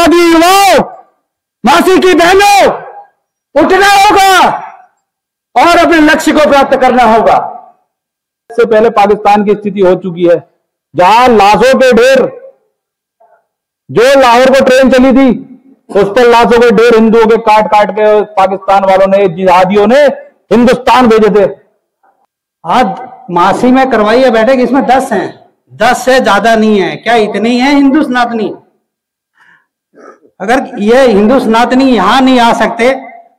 आदिवासी युवाओं, मासी की बहनों, उठना होगा और अपने लक्ष्य को प्राप्त करना होगा। इससे पहले पाकिस्तान की स्थिति हो चुकी है, जहां लाशों के ढेर, जो लाहौर को ट्रेन चली थी उस पर लाशों के ढेर हिंदुओं के काट काट के पाकिस्तान वालों ने, जिहादियों ने हिंदुस्तान भेजे थे। आज मासी में करवाई है बैठक, इसमें 10 हैं, 10 से ज्यादा नहीं है। क्या इतने ही है हिंदू सनातनी? अगर ये हिंदू सनातनी यहाँ नहीं आ सकते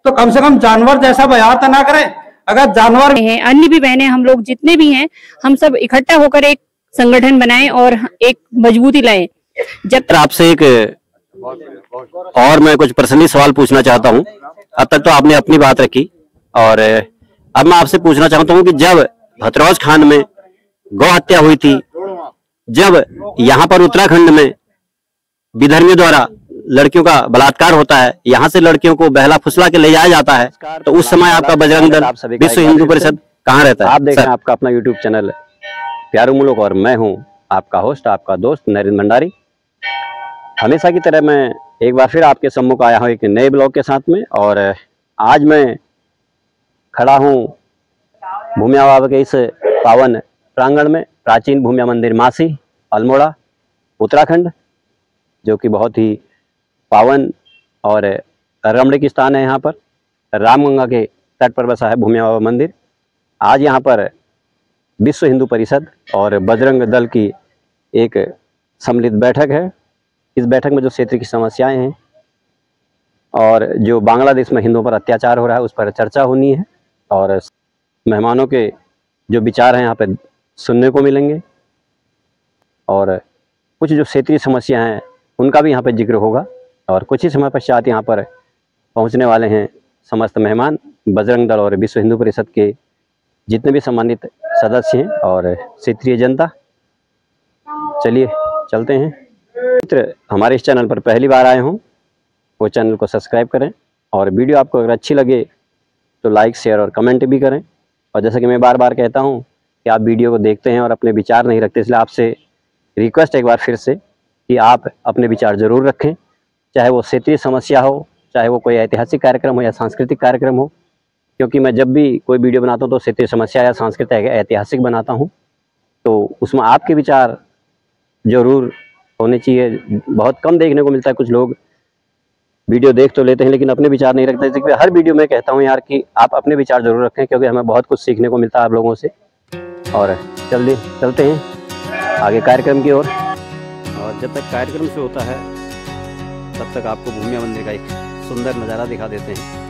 तो कम से कम जानवर जैसा व्यवहार तो ना करें। अगर जानवर हैं, अन्य भी बहनें, हम लोग जितने भी हैं, हम सब इकट्ठा होकर एक संगठन बनाएं और एक मजबूती लाएं। जब आपसे एक और मैं कुछ पर्सनली सवाल पूछना चाहता हूं। अब तक तो आपने अपनी बात रखी और अब मैं आपसे पूछना चाहता हूं कि जब भतरौज खान में गौ हत्या हुई थी, जब यहाँ पर उत्तराखंड में विधर्मियों द्वारा लड़कियों का बलात्कार होता है, यहाँ से लड़कियों को बहला फुसला के ले जाया जाता है, तो उस समय आपका बजरंग दल विश्व हिंदू परिषद कहाँ रहता है? आप देख रहे हैं आपका अपना यूट्यूब चैनल प्यारे मुल्क और मैं हूँ आपका होस्ट, आपका दोस्त नरेंद्र भंडारी। हमेशा की तरह मैं एक बार फिर आपके सम्मुख आया हूँ एक नए ब्लॉग के साथ में। और आज मैं खड़ा हूँ भूमिया बाबा के इस पावन प्रांगण में, प्राचीन भूमिया मंदिर मासी, अल्मोड़ा, उत्तराखंड, जो कि बहुत ही पावन और रमणीक स्थान है। यहाँ पर रामगंगा के तट पर बसा है भूमिया बाबा मंदिर। आज यहाँ पर विश्व हिंदू परिषद और बजरंग दल की एक सम्मिलित बैठक है। इस बैठक में जो क्षेत्र की समस्याएं हैं और जो बांग्लादेश में हिंदुओं पर अत्याचार हो रहा है उस पर चर्चा होनी है और मेहमानों के जो विचार हैं यहाँ पे सुनने को मिलेंगे और कुछ जो क्षेत्रीय समस्या हैं उनका भी यहाँ पे जिक्र होगा। और कुछ ही समय पश्चात यहाँ पर पहुँचने वाले हैं समस्त मेहमान, बजरंग दल और विश्व हिंदू परिषद के जितने भी सम्मानित सदस्य हैं और क्षेत्रीय जनता। चलिए चलते हैं। मित्र हमारे इस चैनल पर पहली बार आए हों वो चैनल को सब्सक्राइब करें और वीडियो आपको अगर अच्छी लगे तो लाइक, शेयर और कमेंट भी करें। और जैसा कि मैं बार बार कहता हूं कि आप वीडियो को देखते हैं और अपने विचार नहीं रखते, इसलिए आपसे रिक्वेस्ट एक बार फिर से कि आप अपने विचार ज़रूर रखें, चाहे वो क्षेत्रीय समस्या हो, चाहे वो कोई ऐतिहासिक कार्यक्रम हो या सांस्कृतिक कार्यक्रम हो। क्योंकि मैं जब भी कोई वीडियो बनाता हूँ तो क्षेत्रीय समस्या या सांस्कृतिक या ऐतिहासिक बनाता हूँ, तो उसमें आपके विचार जरूर होने चाहिए। बहुत कम देखने को मिलता है, कुछ लोग वीडियो देख तो लेते हैं लेकिन अपने विचार नहीं रखते। इसलिए हर वीडियो में कहता हूँ यार कि आप अपने विचार जरूर रखें, क्योंकि हमें बहुत कुछ सीखने को मिलता है आप लोगों से। और चलते हैं आगे कार्यक्रम की ओर। और जब तक कार्यक्रम से होता है तब तक आपको भूमिया मंदिर का एक सुंदर नज़ारा दिखा देते हैं।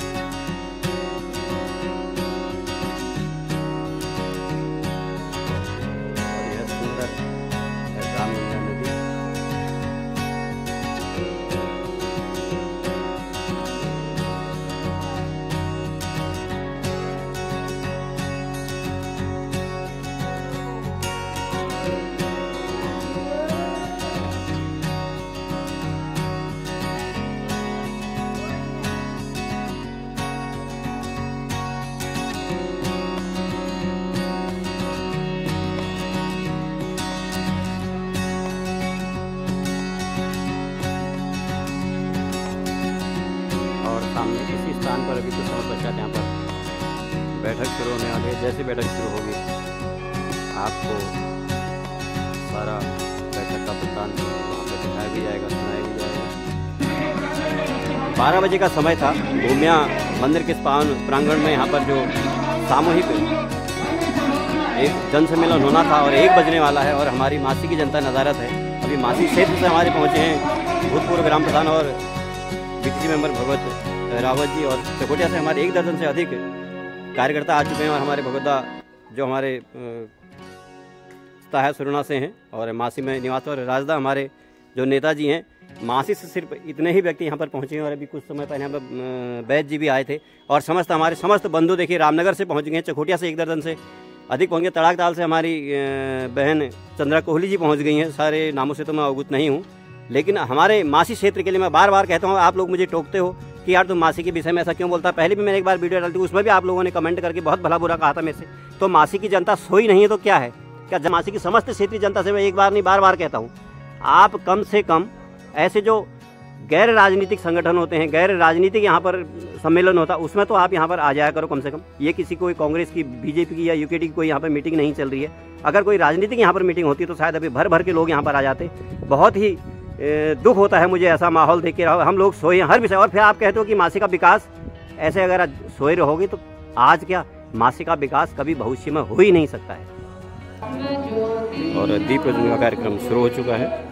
सामने इसी स्थान पर अभी कुछ समय पश्चात यहाँ पर बैठक शुरू होने वाली है। जैसे बैठक शुरू होगी आपको सारा बैठक का वृत्तांत वहाँ पर दिखाया भी जाएगा, सुनाया भी जाएगा। 12 बजे का समय था। भूमिया मंदिर के पावन प्रांगण में यहाँ पर जो सामूहिक एक जन सम्मेलन होना था और 1 बजने वाला है और हमारी मासी की जनता नज़ारत है। अभी मासी क्षेत्र से हमारे पहुँचे हैं भूतपूर्व ग्राम प्रधान और बीटीसी मेंबर भगवत रावत जी, और चकोटिया से हमारे 1 दर्जन से अधिक कार्यकर्ता आ चुके हैं। और हमारे भगवदा जो हमारे है सुरुना से हैं और मासी में निवास और राजदा हमारे जो नेताजी हैं। मासी से सिर्फ इतने ही व्यक्ति यहाँ पर पहुँचे हैं और अभी कुछ समय पहले यहाँ पर वैद्य जी भी आए थे और हमारे समस्त बंधु देखिए रामनगर से पहुँच गए हैं। चकोटिया से 1 दर्जन से अधिक पहुँच गए। तड़ाक ताल से हमारी बहन चंद्रा कोहली जी पहुँच गई हैं। सारे नामों से तो मैं अवगत नहीं हूँ, लेकिन हमारे मासी क्षेत्र के लिए मैं बार बार कहता हूँ, आप लोग मुझे टोकते हो कि यार तुम मासी के विषय में ऐसा क्यों बोलता है। पहले भी मैंने एक बार वीडियो डाली थी, उसमें भी आप लोगों ने कमेंट करके बहुत भला बुरा कहा था मेरे से। तो मासी की जनता सोई नहीं है तो क्या है? क्या मासी की समस्त क्षेत्रीय जनता से मैं एक बार नहीं बार बार कहता हूँ, आप कम से कम ऐसे जो गैर राजनीतिक संगठन होते हैं, गैर राजनीतिक यहाँ पर सम्मेलन होता है, उसमें तो आप यहाँ पर आ जाया करो कम से कम। ये किसी कोई कांग्रेस की, बीजेपी की या यूकेडी की कोई यहाँ पर मीटिंग नहीं चल रही है। अगर कोई राजनीतिक यहाँ पर मीटिंग होती तो शायद अभी भर भर के लोग यहाँ पर आ जाते। बहुत ही दुख होता है मुझे ऐसा माहौल देख के। हम लोग सोए हर विषय, और फिर आप कहते हो कि मासी का विकास, ऐसे अगर सोए रहोगे तो आज क्या, मासी का विकास कभी भविष्य में हो ही नहीं सकता है। और दीप प्रज्वलन का कार्यक्रम शुरू हो चुका है।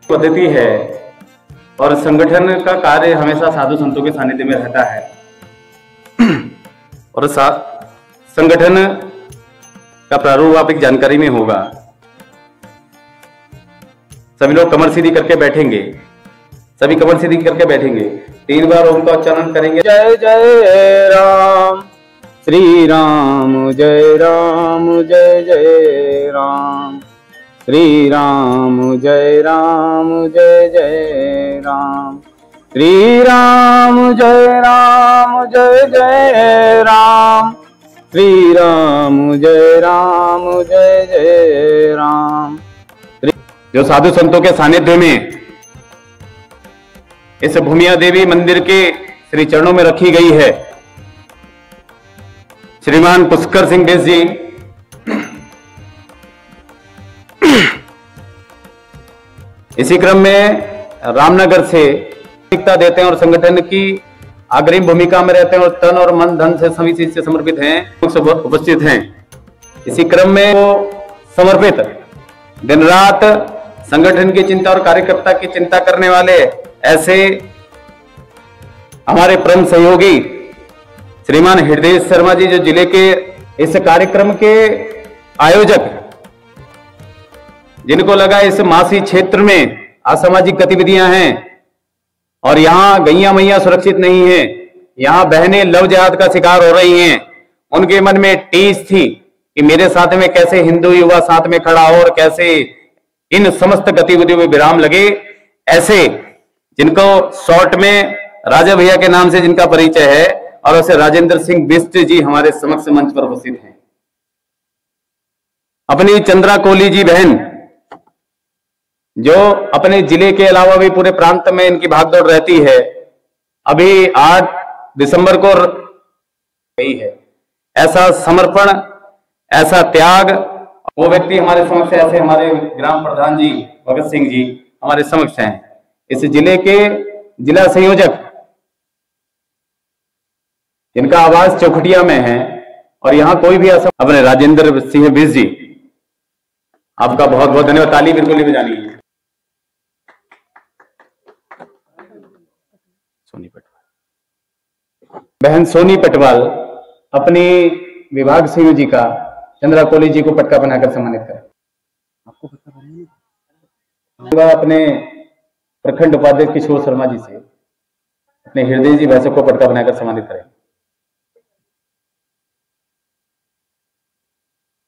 पद्धति है और संगठन का कार्य हमेशा साधु संतों के सानिध्य में रहता है। और संगठन का प्रारूप आप एक जानकारी में होगा। सभी लोग कमर सीधी करके बैठेंगे, सभी कमर सीधी करके बैठेंगे, 3 बार ओम का उच्चारण करेंगे। जय जय राम श्री राम, जय राम जय जय राम, श्री राम जय राम जय जय राम, श्री राम जय जय राम, श्री राम जय जय राम। जो साधु संतों के सानिध्य में इस भूमिया देवी मंदिर के श्री चरणों में रखी गई है, श्रीमान पुष्कर सिंह बेस जी, इसी क्रम में रामनगर से एकता देते हैं और संगठन की अग्रिम भूमिका में रहते हैं और तन और मन धन से सभी चीज से समर्पित हैं, उपस्थित हैं। इसी क्रम में वो समर्पित दिन रात संगठन की चिंता और कार्यकर्ता की चिंता करने वाले ऐसे हमारे परम सहयोगी श्रीमान हृदय शर्मा जी, जो जिले के इस कार्यक्रम के आयोजक, जिनको लगा इस मासी क्षेत्र में असामाजिक गतिविधियां हैं और यहाँ गैया मैया सुरक्षित नहीं है, यहाँ बहनें लव जिहाद का शिकार हो रही हैं, उनके मन में टीस थी कि मेरे साथ में कैसे हिंदू युवा साथ में खड़ा हो और कैसे इन समस्त गतिविधियों में विराम लगे। ऐसे जिनको शॉर्ट में राजा भैया के नाम से जिनका परिचय है, और ऐसे राजेंद्र सिंह बिष्ट जी हमारे समक्ष मंच पर उपस्थित हैं। अपनी चंद्रा कोहली जी बहन, जो अपने जिले के अलावा भी पूरे प्रांत में इनकी भागदौड़ रहती है, अभी 8 दिसंबर को गई है। ऐसा समर्पण, ऐसा त्याग, वो व्यक्ति हमारे समक्ष, ऐसे हमारे ग्राम प्रधान जी भगत सिंह जी हमारे समक्ष हैं। इस जिले के जिला संयोजक, जिनका आवास चौखटिया में है, और यहाँ कोई भी ऐसा, अपने राजेंद्र सिंह बिष्ट जी, आपका बहुत बहुत धन्यवाद। ताली बिल्कुल नहीं बजानी है। सोनी पटवाल, बहन सोनी पटवाल अपनी विभाग संयोजिका चंद्रा कोहली जी को पटका बनाकर सम्मानित करें। आपको पटका बनाना, अपने प्रखंड उपाध्यक्ष किशोर शर्मा जी से अपने हृदय जी भैंसों को पटका बनाकर सम्मानित करें।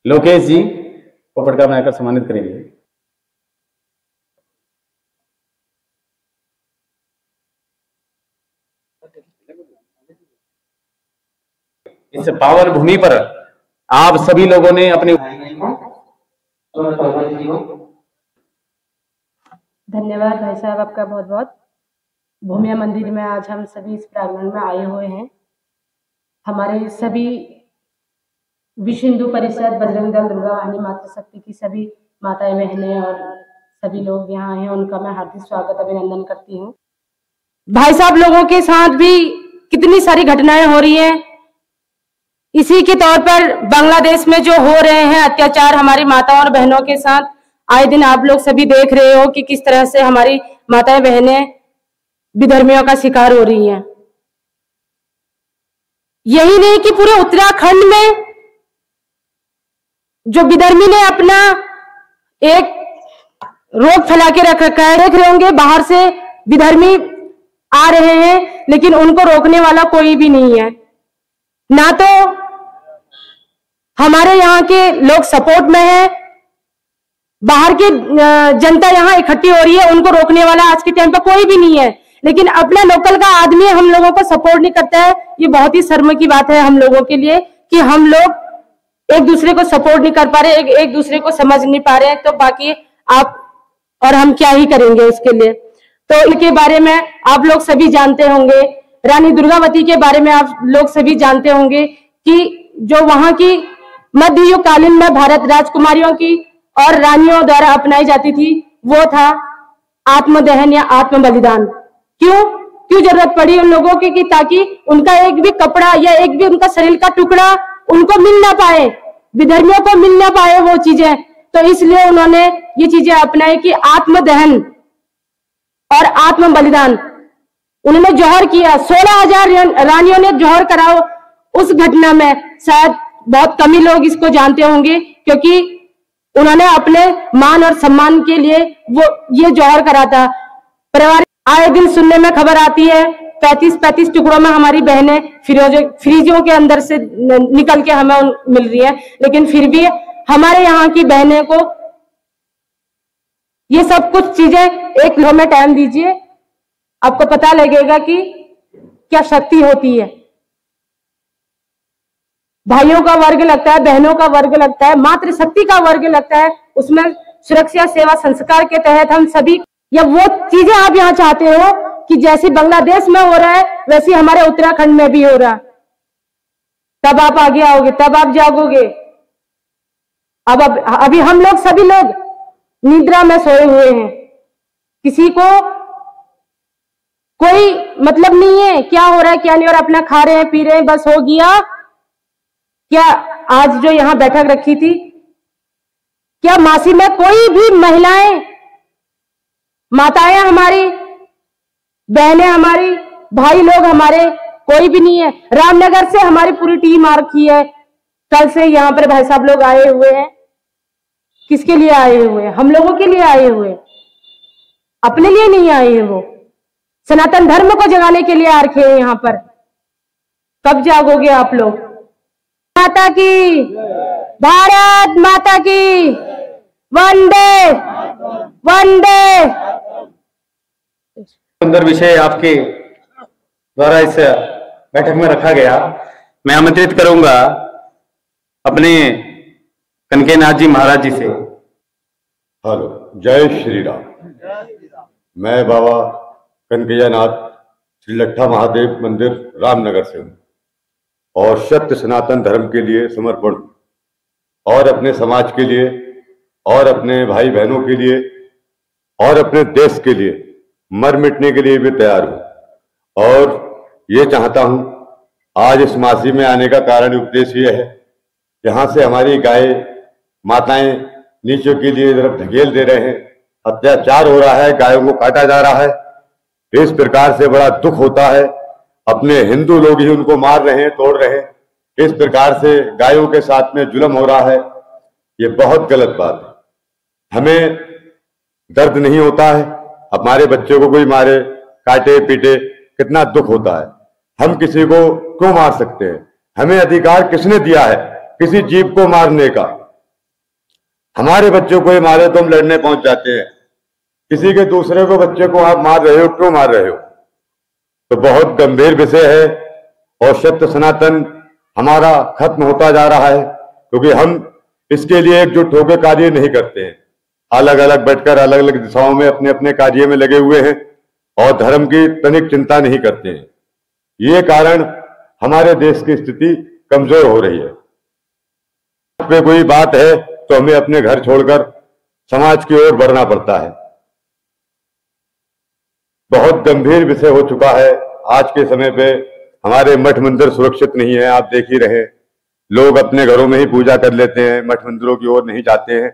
लोकेश जी को पटका बनाकर सम्मानित करेंगे। इस पावन भूमि पर आप सभी लोगों ने अपनी धन्यवाद भाई साहब, आपका बहुत बहुत। भूमिया मंदिर में आज हम सभी इस प्रांगण में आए हुए हैं। हमारे सभी विश्व हिंदू परिषद, बजरंग दल, दुर्गा वाहिनी, मातृशक्ति की सभी माताएं बहनें और सभी लोग यहाँ आए हैं, उनका मैं हार्दिक स्वागत अभिनंदन करती हूँ। भाई साहब, लोगों के साथ भी कितनी सारी घटनाएं हो रही हैं। इसी के तौर पर बांग्लादेश में जो हो रहे हैं अत्याचार हमारी माताओं और बहनों के साथ, आए दिन आप लोग सभी देख रहे हो कि किस तरह से हमारी माताएं बहनें विधर्मियों का शिकार हो रही हैं। यही नहीं कि पूरे उत्तराखंड में जो विधर्मी ने अपना एक रोग फैला के रख रखा है। देख रहे होंगे बाहर से विधर्मी आ रहे हैं, लेकिन उनको रोकने वाला कोई भी नहीं है। ना तो हमारे यहाँ के लोग सपोर्ट में है, बाहर की जनता यहाँ इकट्ठी हो रही है, उनको रोकने वाला आज के टाइम पर कोई भी नहीं है। लेकिन अपना लोकल का आदमी हम लोगों को सपोर्ट नहीं करता है। ये बहुत ही शर्म की बात है हम लोगों के लिए कि हम लोग एक दूसरे को सपोर्ट नहीं कर पा रहे, एक दूसरे को समझ नहीं पा रहे। तो बाकी आप और हम क्या ही करेंगे इसके लिए। तो इनके बारे में आप लोग सभी जानते होंगे, रानी दुर्गावती के बारे में आप लोग सभी जानते होंगे कि जो वहां की मध्य युग कालीन में भारत राजकुमारियों की और रानियों द्वारा अपनाई जाती थी, वो था आत्मदहन या आत्म बलिदान। क्यों जरूरत पड़ी उन लोगों की कि ताकि उनका एक भी कपड़ा या एक भी उनका शरीर का टुकड़ा उनको मिल ना पाए, विधर्मियों को मिल ना पाए वो चीजें। तो इसलिए उन्होंने ये चीजें अपनाई कि आत्मदहन और आत्म बलिदान। उन्होंने जौहर किया, 16,000 रानियों ने जौहर कराओ। उस घटना में शायद बहुत कम ही लोग इसको जानते होंगे, क्योंकि उन्होंने अपने मान और सम्मान के लिए वो ये जौहर करा था। परिवार आए दिन सुनने में खबर आती है 35 टुकड़ों में हमारी बहनें फ्रीजों के अंदर से निकल के हमें मिल रही है, लेकिन फिर भी हमारे यहाँ की बहनें को ये सब कुछ चीजें एक लो में टाइम दीजिए, आपको पता लगेगा कि क्या शक्ति होती है। भाइयों का वर्ग लगता है, बहनों का वर्ग लगता है, मातृशक्ति का वर्ग लगता है। उसमें सुरक्षा सेवा संस्कार के तहत हम सभी या वो चीजें आप यहाँ चाहते हो कि जैसे बांग्लादेश में हो रहा है वैसे हमारे उत्तराखंड में भी हो रहा, तब आप आगे आओगे, तब आप जागोगे। अब अभी हम लोग सभी लोग निद्रा में सोए हुए हैं, किसी को कोई मतलब नहीं है क्या हो रहा है क्या नहीं, और अपना खा रहे हैं पी रहे हैं, बस हो गया। क्या आज जो यहाँ बैठक रखी थी, क्या मासी में कोई भी महिलाएं, माताएं हमारी, बहनें हमारी, भाई लोग हमारे कोई भी नहीं है। रामनगर से हमारी पूरी टीम आ रखी है, कल से यहाँ पर भाई साहब लोग आए हुए हैं। किसके लिए आए हुए हैं? हम लोगों के लिए आए हुए, अपने लिए नहीं आए हैं। वो सनातन धर्म को जगाने के लिए आ रखे हैं यहाँ पर। कब जागोगे आप लोग? माता की, भारत माता की, वंदे वंदे। सुंदर विषय आपके द्वारा इस बैठक में रखा गया। मैं आमंत्रित करूंगा अपने कनकेनाथ जी महाराज जी से। हेलो, जय श्री राम। मैं बाबा कनकैयानाथ श्री लट्ठा महादेव मंदिर रामनगर से हूँ और सत्य सनातन धर्म के लिए समर्पण और अपने समाज के लिए और अपने भाई बहनों के लिए और अपने देश के लिए मर मिटने के लिए भी तैयार हूँ। और ये चाहता हूँ, आज इस मासी में आने का कारण उपदेश ये है, यहाँ से हमारी गाय माताएं नीचों के लिए तरफ धकेल दे रहे हैं, अत्याचार हो रहा है, गायों को काटा जा रहा है। इस प्रकार से बड़ा दुख होता है। अपने हिंदू लोग ही उनको मार रहे हैं, तोड़ रहे हैं। इस प्रकार से गायों के साथ में जुल्म हो रहा है, ये बहुत गलत बात है। हमें दर्द नहीं होता है, हमारे बच्चों को कोई मारे, काटे पीटे, कितना दुख होता है। हम किसी को क्यों मार सकते हैं? हमें अधिकार किसने दिया है किसी जीव को मारने का? हमारे बच्चों को ही मारे तो हम लड़ने पहुंच जाते हैं। किसी के दूसरे को बच्चे को आप मार रहे हो, क्यों मार रहे हो? तो बहुत गंभीर विषय है और सत्य सनातन हमारा खत्म होता जा रहा है, क्योंकि हम इसके लिए एकजुट होकर कार्य नहीं करते हैं। अलग अलग बैठकर अलग अलग दिशाओं में अपने अपने कार्य में लगे हुए हैं और धर्म की तनिक चिंता नहीं करते हैं। ये कारण हमारे देश की स्थिति कमजोर हो रही है। पे कोई बात है तो हमें अपने घर छोड़कर समाज की ओर बढ़ना पड़ता है। बहुत गंभीर विषय हो चुका है। आज के समय पे हमारे मठ मंदिर सुरक्षित नहीं है, आप देख ही रहे। लोग अपने घरों में ही पूजा कर लेते हैं, मठ मंदिरों की ओर नहीं जाते हैं।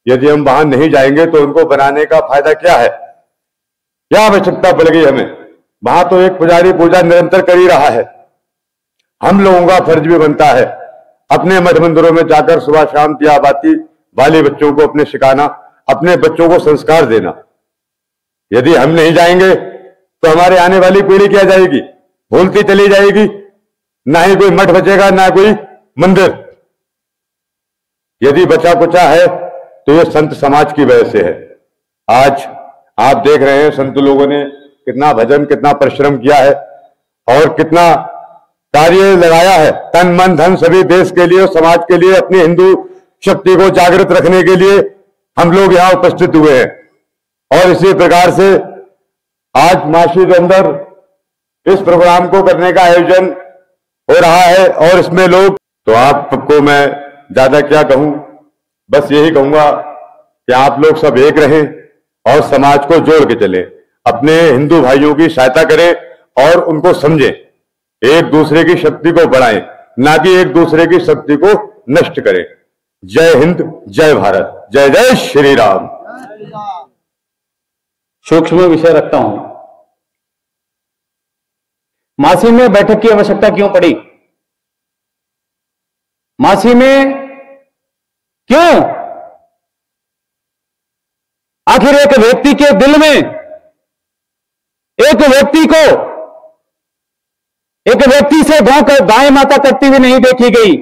यदि हम वहां नहीं जाएंगे तो उनको बनाने का फायदा क्या है? क्या आवश्यकता पड़ गई हमें? वहां तो एक पुजारी पूजा निरंतर कर ही रहा है। हम लोगों का फर्ज भी बनता है अपने मठ मंदिरों में जाकर सुबह शाम दिया बाती वाले बच्चों को अपने सिखाना, अपने बच्चों को संस्कार देना। यदि हम नहीं जाएंगे तो हमारे आने वाली पीढ़ी क्या जाएगी, भूलती चली जाएगी। ना ही कोई मठ बचेगा, ना कोई मंदिर। यदि बचा कुचा है तो ये संत समाज की वजह से है। आज आप देख रहे हैं संत लोगों ने कितना भजन, कितना परिश्रम किया है और कितना कार्य लगाया है, तन मन धन सभी देश के लिए और समाज के लिए, अपनी हिंदू शक्ति को जागृत रखने के लिए हम लोग यहाँ उपस्थित हुए हैं। और इसी प्रकार से आज मासी के अंदर इस प्रोग्राम को करने का आयोजन हो रहा है और इसमें लोग, तो आपको मैं ज्यादा क्या कहूं, बस यही कहूंगा कि आप लोग सब एक रहें और समाज को जोड़ के चलें, अपने हिंदू भाइयों की सहायता करें और उनको समझें, एक दूसरे की शक्ति को बढ़ाएं, ना कि एक दूसरे की शक्ति को नष्ट करें। जय हिंद, जय भारत, जय जय श्री राम। सूक्ष्म विषय रखता हूं। मासी में बैठक की आवश्यकता क्यों पड़ी? मासी में क्यों? आखिर एक व्यक्ति के दिल में, एक व्यक्ति से गाय माता करती हुई नहीं देखी गई।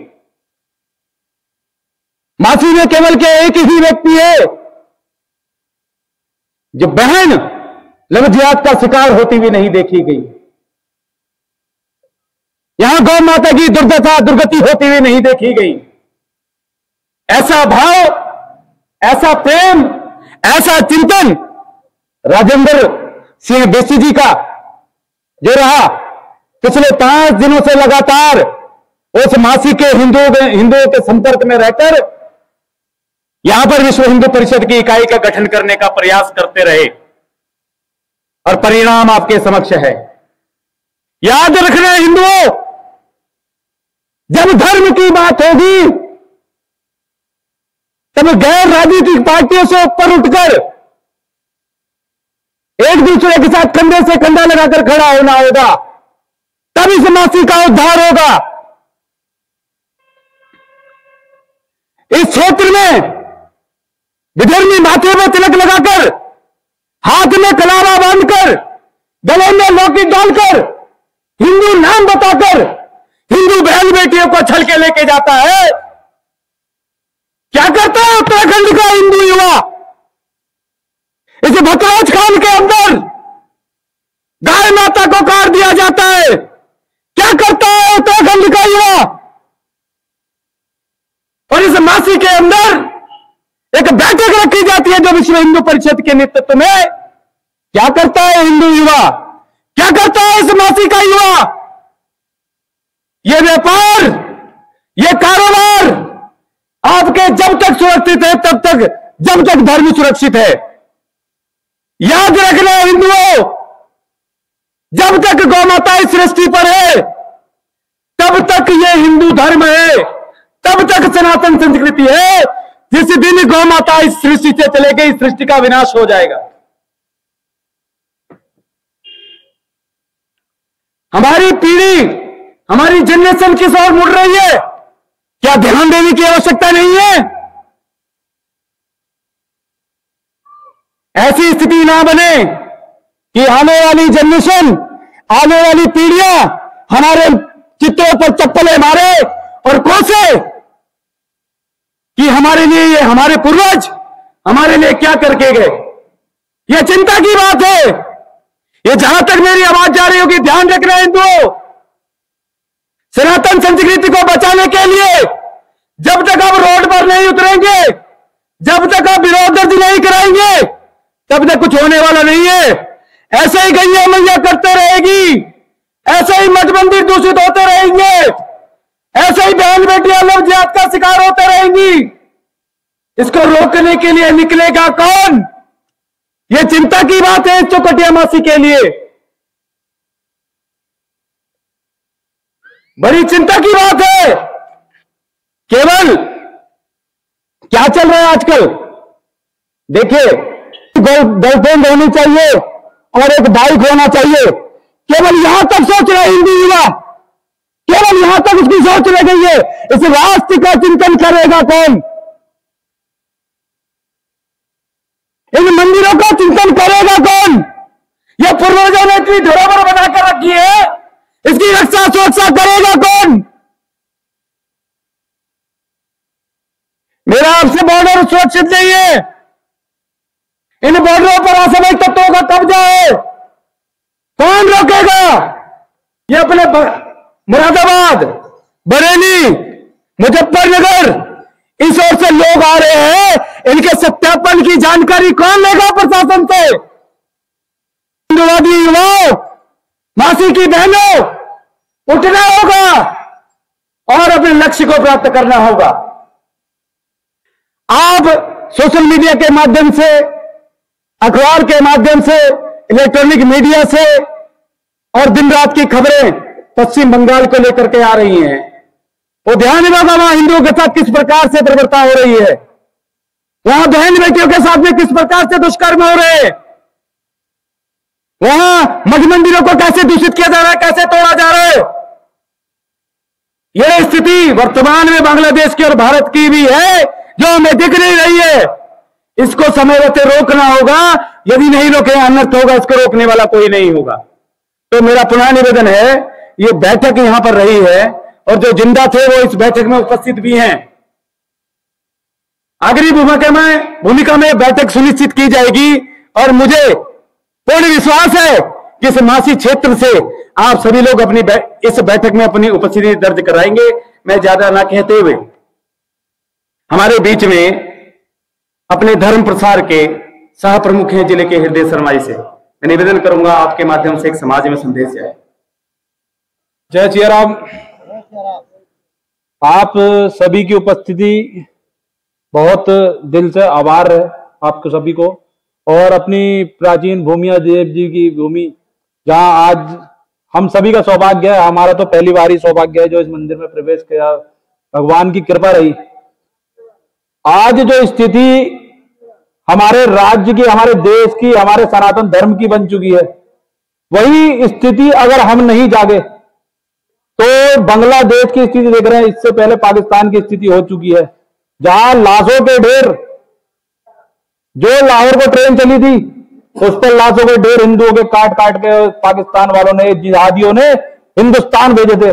मासी में केवल क्या एक ही व्यक्ति है जो बहन लव जिहाद का शिकार होती हुई नहीं देखी गई। यहां गौ माता की दुर्दशा, दुर्गति होती हुई नहीं देखी गई। ऐसा भाव, ऐसा प्रेम, ऐसा चिंतन राजेंद्र सिंह बेसी जी का जो रहा पिछले 5 दिनों से लगातार उस मासी के हिंदुओं के संपर्क में रहकर यहां पर विश्व हिंदू परिषद की इकाई का गठन करने का प्रयास करते रहे और परिणाम आपके समक्ष है। याद रखना हिंदुओं, जब धर्म की बात होगी तब गैर राजनीतिक पार्टियों से ऊपर उठकर एक दूसरे के साथ कंधे से कंधा लगाकर खड़ा होना होगा, तब इस मासी का उद्धार होगा। इस क्षेत्र में विधर्मी माथे में तिलक लगाकर, हाथ में कलावा बांधकर, गले में लॉकेट डालकर, हिंदू नाम बताकर हिंदू बहन बेटियों को छल के लेके जाता है। क्या करता है उत्तराखंड का हिंदू युवा? इस भतराज खान के अंदर गाय माता को काट दिया जाता है। क्या करता है उत्तराखंड का युवा? और इस मासी के अंदर एक बैठक रखी जाती है जो विश्व हिंदू परिषद के नेतृत्व में। क्या करता है हिंदू युवा? क्या करता है इस मासी का युवा? ये व्यापार, ये कारोबार आपके जब तक सुरक्षित है तब तक, जब तक धर्म सुरक्षित है। याद रखना हिंदुओं, जब तक गौ माता इस सृष्टि पर है तब तक ये हिंदू धर्म है, तब तक सनातन संस्कृति है। जिस दिन गौ माता इस सृष्टि से चले गई, इस सृष्टि का विनाश हो जाएगा। हमारी पीढ़ी, हमारी जनरेशन किस ओर मुड़ रही है? क्या ध्यान देने की आवश्यकता नहीं है? ऐसी स्थिति ना बने कि आने वाली जनरेशन, आने वाली पीढ़ियां हमारे चित्रों पर चप्पलें मारे और कोसे कि हमारे लिए ये हमारे पूर्वज हमारे लिए क्या करके गए। यह चिंता की बात है। ये जहां तक मेरी आवाज जा रही होगी, ध्यान रखना हिंदुओं, सनातन संस्कृति को बचाने के लिए जब तक आप रोड पर नहीं उतरेंगे, जब तक आप विरोध दर्ज नहीं कराएंगे, तब तक कुछ होने वाला नहीं है। ऐसे ही गैया मैया करते रहेगी, ऐसे ही मठ मंदिर दूषित होते रहेंगे, ऐसे ही बहन बेटियां लव जिहाद का शिकार होते रहेंगी। इसको रोकने के लिए निकलेगा कौन? यह चिंता की बात है चौकटिया मासी के लिए, बड़ी चिंता की बात है। केवल क्या चल रहा है आजकल? देखिए, गर्लफ्रेंड होनी चाहिए और एक बाइक होना चाहिए, केवल यहां तक सोच रहा है हिंदू युवा। केवल यहां तक उसकी सोच रह गई है। इस राष्ट्र का चिंतन करेगा कौन? इन मंदिरों का चिंतन करेगा कौन? यह पूर्वजों ने इतनी धरोहर बनाकर रखी है, इसकी रक्षा सुरक्षा करेगा कौन? मेरा आपसे बॉर्डर सुरक्षित नहीं है। इन बॉर्डरों पर असामयिक तत्वों का कब्जा है, कौन रोकेगा? ये अपने मुरादाबाद, बरेली, मुजफ्फरनगर, इस ओर से लोग आ रहे हैं, इनके सत्यापन की जानकारी कौन लेगा प्रशासन से? हिंदुवादी युवाओं, मासी की बहनों, उठना होगा और अपने लक्ष्य को प्राप्त करना होगा। आप सोशल मीडिया के माध्यम से, अखबार के माध्यम से, इलेक्ट्रॉनिक मीडिया से और दिन रात की खबरें पश्चिम बंगाल को लेकर के आ रही हैं। वो ध्यान नहीं होगा वहां हिंदुओं के साथ किस प्रकार से दुर्व्यवहार हो रही है, वहां बहन बेटियों के साथ में किस प्रकार से दुष्कर्म हो रहे हैं, वहां मठ मंदिरों को कैसे दूषित किया जा रहा है, कैसे तोड़ा जा रहा है। यह स्थिति वर्तमान में बांग्लादेश की और भारत की भी है, जो हमें दिख नहीं रही है। इसको समय रहते रोकना होगा, यदि नहीं रोके अनर्थ होगा, इसको रोकने वाला कोई नहीं होगा। तो मेरा पुनः निवेदन है, ये बैठक यहां पर रही है और जो जिंदा थे वो इस बैठक में उपस्थित भी हैं। अग्रिम भूमिका में बैठक सुनिश्चित की जाएगी और मुझे पूर्ण विश्वास है कि इस मासी क्षेत्र से आप सभी लोग अपनी इस बैठक में अपनी उपस्थिति दर्ज कराएंगे। मैं ज्यादा ना कहते हुए हमारे बीच में अपने धर्म प्रसार के सह प्रमुख हैं जिले के हृदय शर्मा जी से मैं निवेदन करूंगा, आपके माध्यम से एक समाज में संदेश जाए। जय श्री राम। आप सभी की उपस्थिति बहुत दिल से आभार है आपको सभी को, और अपनी प्राचीन भूमिया देव जी की भूमि जहां आज हम सभी का सौभाग्य है, हमारा तो पहली बार ही सौभाग्य है जो इस मंदिर में प्रवेश किया, भगवान की कृपा रही। आज जो स्थिति हमारे राज्य की, हमारे देश की, हमारे सनातन धर्म की बन चुकी है, वही स्थिति अगर हम नहीं जागे तो बांग्लादेश की स्थिति देख रहे हैं, इससे पहले पाकिस्तान की स्थिति हो चुकी है, जहां लाशों के ढेर, जो लाहौर को ट्रेन चली थी उस पर लाशों के ढेर हिंदुओं के काट काट के पाकिस्तान वालों ने, जिहादियों ने हिंदुस्तान भेजे थे।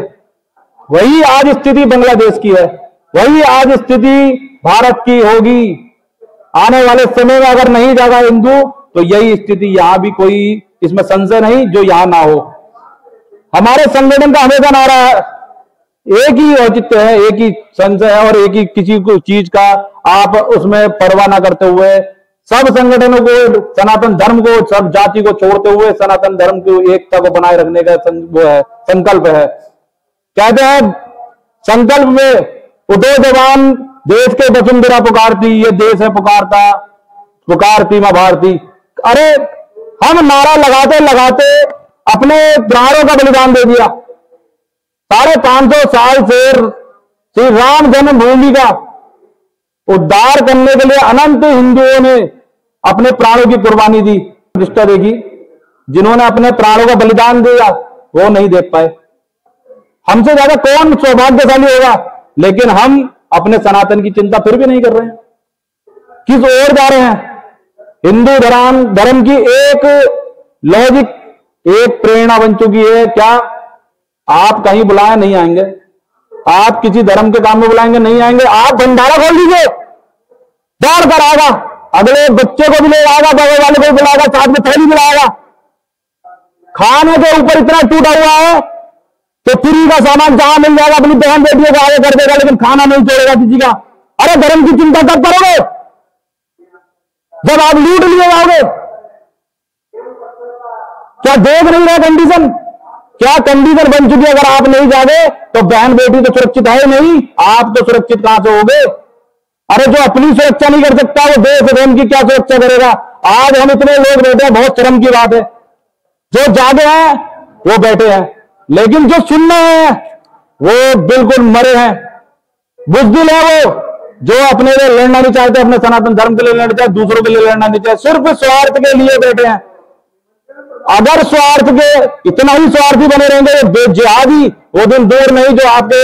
वही आज स्थिति बांग्लादेश की है, वही आज स्थिति भारत की होगी। आने वाले समय में अगर नहीं जागा हिंदू तो यही स्थिति यहां भी, कोई इसमें संशय नहीं जो यहां ना हो। हमारे संगठन का हमेशा नारा है, एक ही औचित्य है, एक ही संशय है और एक ही किसी को चीज का आप उसमें परवाह ना करते हुए सब संगठनों को, सनातन धर्म को, सब जाति को छोड़ते हुए सनातन धर्म की एकता को बनाए रखने का वो है, संकल्प है। कहते हैं संकल्प में उठो जवान, देश के वसुंधरा पुकारती, ये देश है पुकारता, पुकारती मां भारती। अरे हम नारा लगाते लगाते अपने प्राणों का बलिदान दे दिया। 550 साल से श्री राम जन्मभूमि का उद्धार करने के लिए अनंत हिंदुओं ने अपने प्राणों की कुर्बानी दी। प्रतिष्ठा देखी, जिन्होंने अपने प्राणों का बलिदान दिया वो नहीं देख पाए। हमसे ज्यादा कौन सौभाग्यशाली होगा, लेकिन हम अपने सनातन की चिंता फिर भी नहीं कर रहे हैं, किस ओर जा रहे हैं। हिंदू धर्म की एक लॉजिक, एक प्रेरणा बन चुकी है, क्या आप कहीं बुलाए नहीं आएंगे, आप किसी धर्म के काम में बुलाएंगे नहीं आएंगे, आप भंडारा खोल दीजिए, दौड़ कर आएगा, अगले बच्चे को भी ले आएगा, बगल वाले को भी बुलाएगा, साथ में थैली मिलाएगा। खाने के ऊपर इतना टूटा हुआ है तो फ्री का सामान जहां मिल जाएगा अपनी बहन बेटियों को आगे कर देगा, लेकिन खाना नहीं छोड़ेगा किसी का। अरे धर्म की चिंता कब करोगे जब आप लूट लिए जाओगे? क्या देख नहीं रहे कंडीशन, क्या कंडीशन बन चुकी है? अगर आप नहीं जागे तो बहन बेटी तो सुरक्षित है नहीं, आप तो सुरक्षित कहां से होगे? अरे जो अपनी सुरक्षा नहीं कर सकता वो देश धर्म की क्या सुरक्षा करेगा? आज हम इतने लोग बैठे हैं, बहुत शर्म की बात है। जो जागे हैं वो बैठे हैं, लेकिन जो सुन रहे हैं वो बिल्कुल मरे हैं, बुज़दिल है वो, जो अपने लिए लड़ना नहीं चाहते, अपने सनातन धर्म के लिए लड़ना चाहते, दूसरों के लिए लड़ना नहीं चाहते, सिर्फ स्वार्थ के लिए बैठे हैं। अगर स्वार्थ के इतना ही स्वार्थी बने रहेंगे, बेजिहादी वो दिन दूर नहीं जो आपके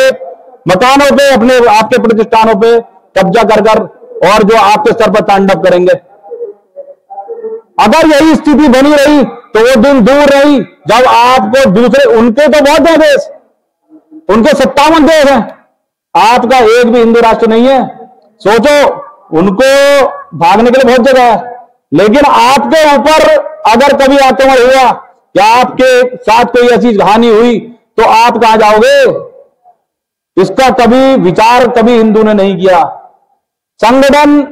मकानों पे, अपने आपके प्रतिष्ठानों पे कब्जा कर कर और जो आपके सर पर तांडव करेंगे। अगर यही स्थिति बनी रही तो वो दिन दूर नहीं जब आपको दूसरे, उनके तो बहुत है देश, उनके 57 देश हैं, आपका एक भी हिंदू राष्ट्र नहीं है। सोचो, उनको भागने के लिए बहुत जगह है, लेकिन आपके ऊपर अगर कभी आक्रमण हुआ या आपके साथ कोई ऐसी हानि हुई तो आप कहां जाओगे? इसका कभी विचार कभी हिंदू ने नहीं किया। संगठन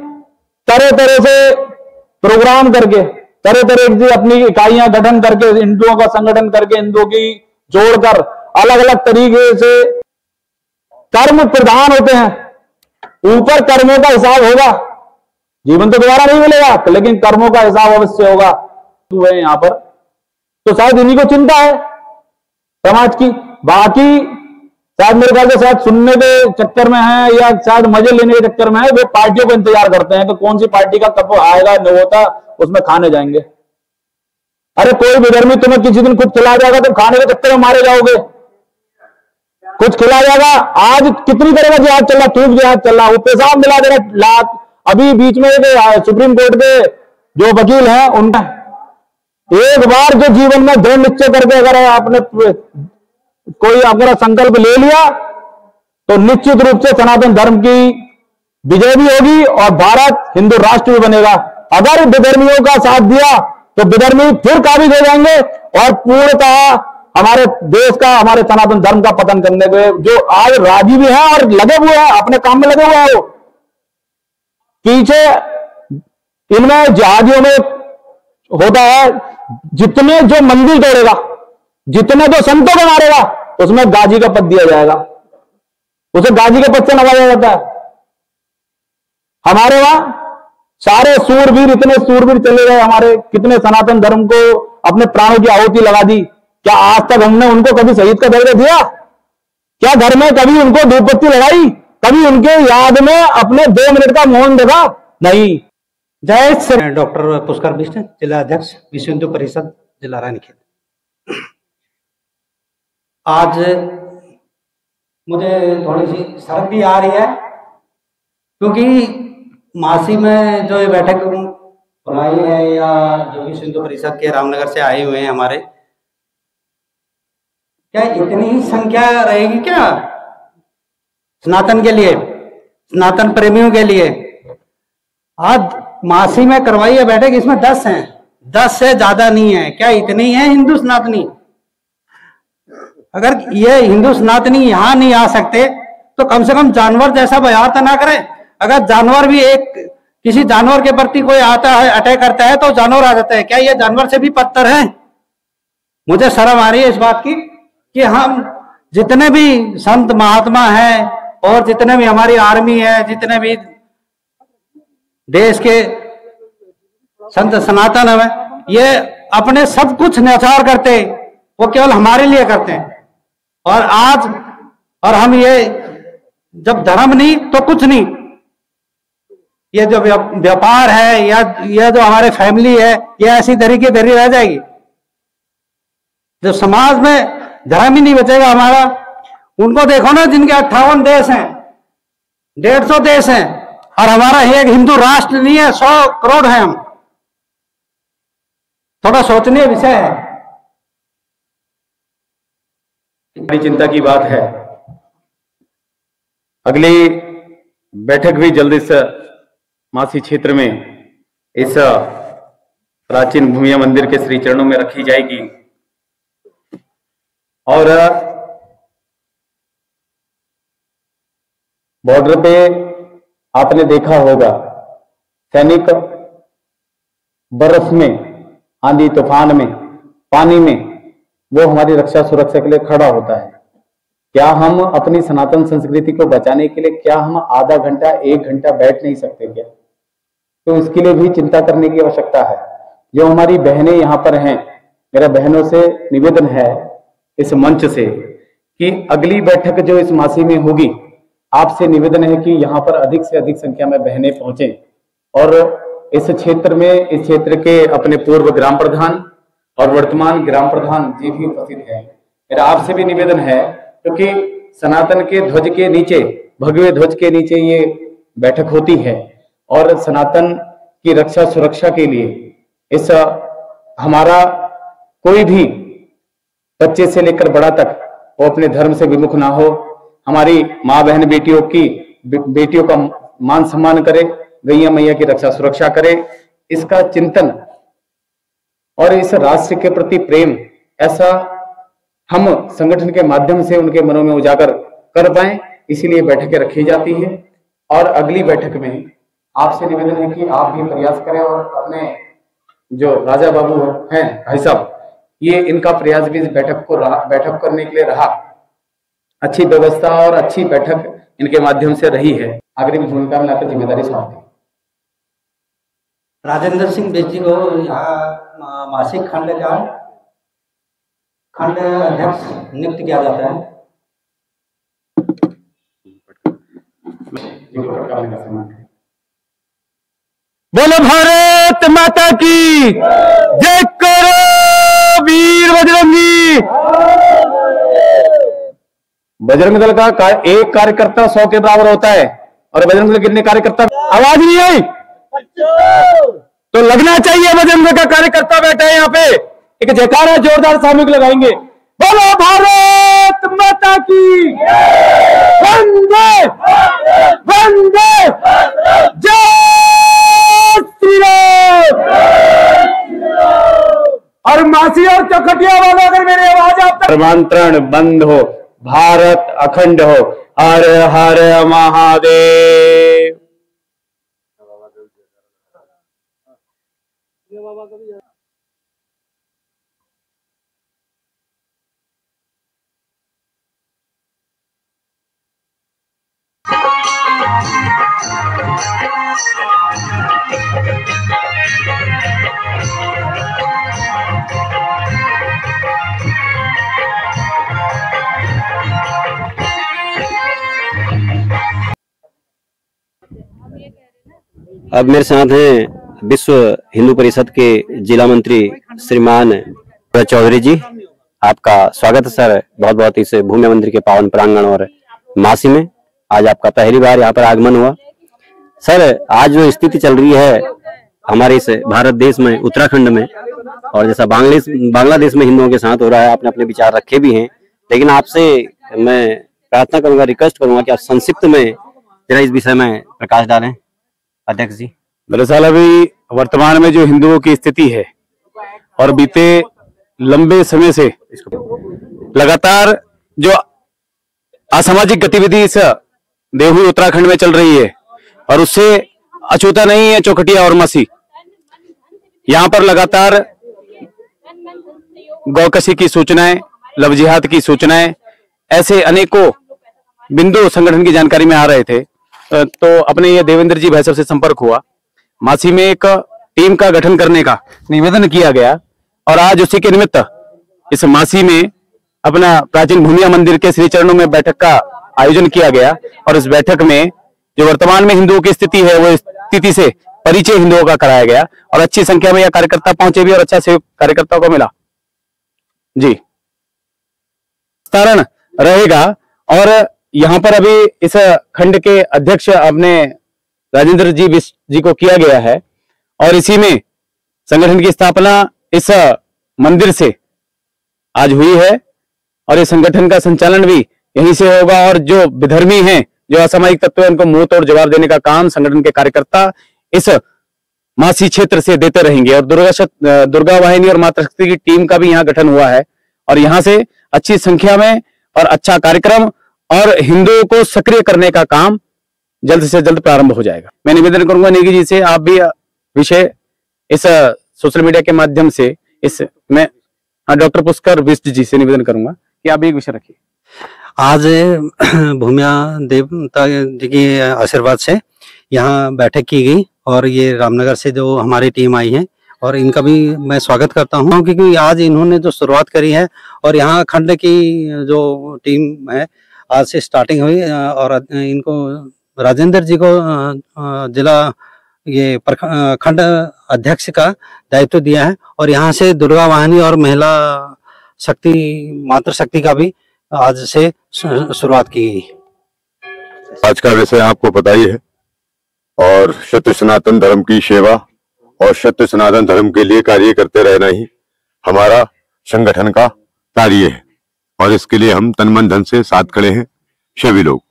तरह तरह से प्रोग्राम करके, तरह तरह की अपनी इकाइयां गठन करके, हिंदुओं का संगठन करके, हिंदुओं की जोड़कर अलग अलग तरीके से कर्म प्रधान होते हैं। ऊपर कर्मों का हिसाब होगा, जीवन तो दोबारा नहीं मिलेगा, लेकिन कर्मों का हिसाब अवश्य होगा। तो है यहां पर तो शायद इन्हीं को चिंता है समाज की, बाकी शायद मेरे ख्याल से शायद सुनने के चक्कर में है या शायद मजे लेने के चक्कर में है, वे पार्टियों को इंतजार करते हैं कि कौन सी पार्टी का कब आएगा नहीं होता, उसमें खाने जाएंगे। अरे कोई विधर्मी तुम्हें किसी दिन कुछ खिला जाएगा, तुम खाने के चक्कर में मारे जाओगे। कुछ खिला जाएगा, आज कितनी तरह का जिहाद चल रहा, थूक जिहाद चल रहा, वो पेशाब मिला दे रहा लाख। अभी बीच में सुप्रीम कोर्ट के जो वकील हैं, उनका एक बार जो जीवन में दृढ़ निश्चय करके अगर आपने कोई अपना संकल्प ले लिया तो निश्चित रूप से सनातन धर्म की विजय भी होगी और भारत हिंदू राष्ट्र भी बनेगा। अगर विधर्मियों का साथ दिया तो विधर्मी फिर काबिज हो जाएंगे और पूर्णतः हमारे देश का, हमारे सनातन धर्म का पतन करने के जो आज राजी भी हैं और लगे हुए हैं, अपने काम में लगे हुए हैं। वो पीछे इनमें जिहादियों में होता है, जितने जो मंदिर तोड़ेगा, जितने जो संतों को मारेगा, उसमें गाजी का पद दिया जाएगा, उसे गाजी के पद से नवाजा जाता है। हमारे वहां सारे सूरवीर, इतने सूरवीर चले गए हमारे, कितने सनातन धर्म को अपने प्राणों की आहुति लगा दी। क्या आज तक हमने उनको कभी शहीद का दर्जा दिया? क्या घर में कभी उनको धूपबत्ती लगाई? कभी उनके याद में अपने 2 मिनट का मौन रखा? नहीं। जय श्री। डॉक्टर पुष्कर बिष्ट, जिला अध्यक्ष विश्व हिंदू परिषद जिला रानीखेत। आज मुझे थोड़ी सी शर्म भी आ रही है क्योंकि मासी में जो ये बैठक बुलाई है या जो विश्व हिंदू परिषद के रामनगर से आए हुए हैं हमारे, क्या इतनी ही संख्या रहेगी क्या सनातन के लिए, सनातन प्रेमियों के लिए? आज मासी में करवाई है बैठक, इसमें 10 हैं, 10 से ज्यादा नहीं है। क्या इतने ही है हिंदू सनातनी? अगर ये हिंदू सनातनी यहां नहीं आ सकते तो कम से कम जानवर जैसा व्यवहार तो ना करें। अगर जानवर भी किसी जानवर के प्रति कोई आता है, अटैक करता है, तो जानवर आ जाता है। क्या ये जानवर से भी पत्थर है? मुझे शर्म आ रही है इस बात की कि हम जितने भी संत महात्मा हैं और जितने भी हमारी आर्मी है, जितने भी देश के संत सनातन है, ये अपने सब कुछ न्याचार करते, वो केवल हमारे लिए करते हैं। और हम ये जब धर्म नहीं तो कुछ नहीं, ये जो व्यापार है या ये जो हमारे फैमिली है, ये ऐसी तरीके धरी रह जाएगी। जो समाज में धर्म ही नहीं बचेगा हमारा। उनको देखो ना, जिनके 58 देश हैं, 150 देश हैं, और हमारा एक हिंदू राष्ट्र नहीं है, 100 करोड़ हैं हम। थोड़ा सोचनीय विषय है। बड़ी चिंता की बात है। अगली बैठक भी जल्दी से मासी क्षेत्र में इस प्राचीन भूमिया मंदिर के श्री चरणों में रखी जाएगी। और बॉर्डर पे आपने देखा होगा, सैनिक बर्फ में, आंधी तूफान में, पानी में, वो हमारी रक्षा सुरक्षा के लिए खड़ा होता है। क्या हम अपनी सनातन संस्कृति को बचाने के लिए क्या हम आधा घंटा 1 घंटा बैठ नहीं सकते क्या? तो इसके लिए भी चिंता करने की आवश्यकता है। जो हमारी बहनें यहाँ पर हैं, मेरा बहनों से निवेदन है इस मंच से कि अगली बैठक जो इस मासी में होगी, आपसे निवेदन है कि यहाँ पर अधिक से अधिक संख्या में बहनें पहुंचे और इस क्षेत्र में, इस क्षेत्र के अपने पूर्व ग्राम प्रधान और वर्तमान ग्राम प्रधान जी भी उपस्थित हैं। मेरा आपसे भी निवेदन है क्योंकि सनातन के ध्वज के नीचे, भगवे ध्वज के नीचे ये बैठक होती है और सनातन की रक्षा सुरक्षा के लिए इस हमारा कोई भी बच्चे से लेकर बड़ा तक वो अपने धर्म से विमुख ना हो, हमारी माँ बहन बेटियों का मान सम्मान करे, गैया मैया की रक्षा सुरक्षा करे, इसका चिंतन और इस राष्ट्र के प्रति प्रेम ऐसा हम संगठन के माध्यम से उनके मनों में उजागर कर पाए, इसीलिए बैठकें रखी जाती है। और अगली बैठक में आपसे निवेदन है कि आप भी प्रयास करें और अपने जो राजा बाबू हैं भाई साहब, ये इनका प्रयास भी इस बैठक करने के लिए रहा। अच्छी व्यवस्था और अच्छी बैठक इनके माध्यम से रही है। अग्रिम भूमिका में लाकर जिम्मेदारी सौंपी। राजेंद्र सिंह बेच जी को यहाँ मासिक खंड अध्यक्ष नियुक्त किया जाता है। बोलो भारत माता की जय, करो वीर बजरंगी। बजरंग दल का एक कार्यकर्ता 100 के बराबर होता है और बजरंग दल कितने कार्यकर्ता? आवाज नहीं आई तो लगना चाहिए बजरंग दल का कार्यकर्ता बैठा है यहाँ पे। एक जयकारा जोरदार सामूहिक लगाएंगे। बोलो भारत माता की वंदे वंदे जय श्री राम। और मासी और चौखटिया वालों, अगर मेरी आवाज आप तक धर्मांतरण बंद हो, भारत अखंड हो। हर हर महादेव। अब मेरे साथ हैं विश्व हिंदू परिषद के जिला मंत्री श्रीमान चौधरी जी। आपका स्वागत है सर, बहुत बहुत इस भूमिया मंदिर के पावन प्रांगण और मासी में। आज आपका पहली बार यहाँ पर आगमन हुआ। सर, आज जो स्थिति चल रही है हमारे इस भारत देश में, उत्तराखंड में, और जैसा बांग्लादेश में हिंदुओं के साथ हो रहा है, आपने अपने विचार रखे भी हैं, लेकिन आपसे मैं प्रार्थना करूंगा, रिक्वेस्ट करूंगा कि आप संक्षिप्त में जरा इस विषय में प्रकाश डालें। अध्यक्ष जी। दरअसल अभी वर्तमान में जो हिंदुओं की स्थिति है और बीते लंबे समय से लगातार जो असामाजिक गतिविधि इस देवभूमि उत्तराखंड में चल रही है और उससे अछूता नहीं है चौखटिया और मासी। यहाँ पर लगातार गौकशी की सूचनाएं, लव जिहाद की सूचनाएं, ऐसे अनेकों बिंदु संगठन की जानकारी में आ रहे थे। तो अपने ये देवेंद्र जी भाई साहब से संपर्क हुआ, मासी में एक टीम का गठन करने का निवेदन किया गया और आज उसी के निमित्त इस मासी में अपना प्राचीन भूमिया मंदिर के श्री चरणों में बैठक का आयोजन किया गया। और इस बैठक में जो वर्तमान में हिंदुओं की स्थिति है वो स्थिति से परिचय हिंदुओं का कराया गया और अच्छी संख्या में यह कार्यकर्ता पहुंचे भी और अच्छा सहयोग कार्यकर्ताओं को मिला जी। विस्तारण रहेगा और यहाँ पर अभी इस खंड के अध्यक्ष अपने राजेंद्र जी को किया गया है और इसी में संगठन की स्थापना इस मंदिर से आज हुई है और इस संगठन का संचालन भी यहीं से होगा। और जो विधर्मी हैं, जो असामाजिक तत्व हैं, उनको मुंह तोड़ जवाब देने का काम संगठन के कार्यकर्ता इस मासी क्षेत्र से देते रहेंगे। और दुर्गा वाहिनी और मातृ शक्ति की टीम का भी यहाँ गठन हुआ है और यहाँ से अच्छी संख्या में और अच्छा कार्यक्रम और हिंदुओं को सक्रिय करने का काम जल्द से जल्द प्रारंभ हो जाएगा। मैं निवेदन करूंगा नेगी जी से, आप भी विषय इस सोशल मीडिया के माध्यम से मैं डॉक्टर पुष्कर बिष्ट जी से निवेदन करूंगा कि आप भी एक विषय रखिए। आज भूमिया देवता जी के आशीर्वाद से यहाँ बैठक की गई और ये रामनगर से जो हमारी टीम आई है और इनका भी मैं स्वागत करता हूँ, क्योंकि आज इन्होंने जो शुरुआत करी है और यहाँ खंड की जो टीम है आज से स्टार्टिंग हुई और इनको राजेंद्र जी को जिला ये खंड अध्यक्ष का दायित्व दिया है और यहाँ से दुर्गा वाहिनी और महिला शक्ति मातृ शक्ति का भी आज से शुरुआत की गई। आज का विषय आपको पता ही है, और सत्य सनातन धर्म की सेवा और सत्य सनातन धर्म के लिए कार्य करते रहना ही हमारा संगठन का कार्य है, और इसके लिए हम तन मन धन से साथ खड़े हैं सभी लोग।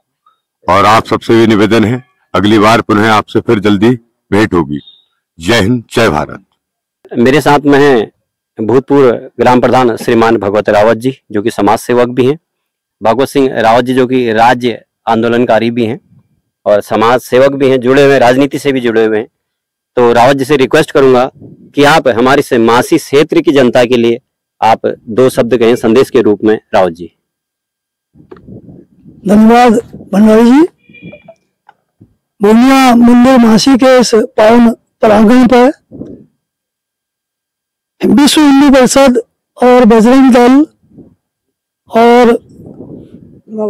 और आप सबसे भी निवेदन है, अगली बार पुनः आपसे फिर जल्दी भेंट होगी। जय हिंद, जय भारत। मेरे साथ में हैं भूतपूर्व ग्राम प्रधान श्रीमान भगवत रावत जी, जो कि समाज सेवक भी हैं, भागवत सिंह रावत जी, जो कि राज्य आंदोलनकारी भी हैं और समाज सेवक भी हैं, जुड़े हुए, राजनीति से भी जुड़े हुए हैं। तो रावत जी से रिक्वेस्ट करूंगा कि आप हमारी से मासी क्षेत्र की जनता के लिए आप 2 शब्द कहें संदेश के रूप में। रावत जी। धन्यवाद भंडारी जी। भूमिया मंदिर मासी के इस पावन प्रांगण पर विश्व हिंदू परिषद और बजरंग दल और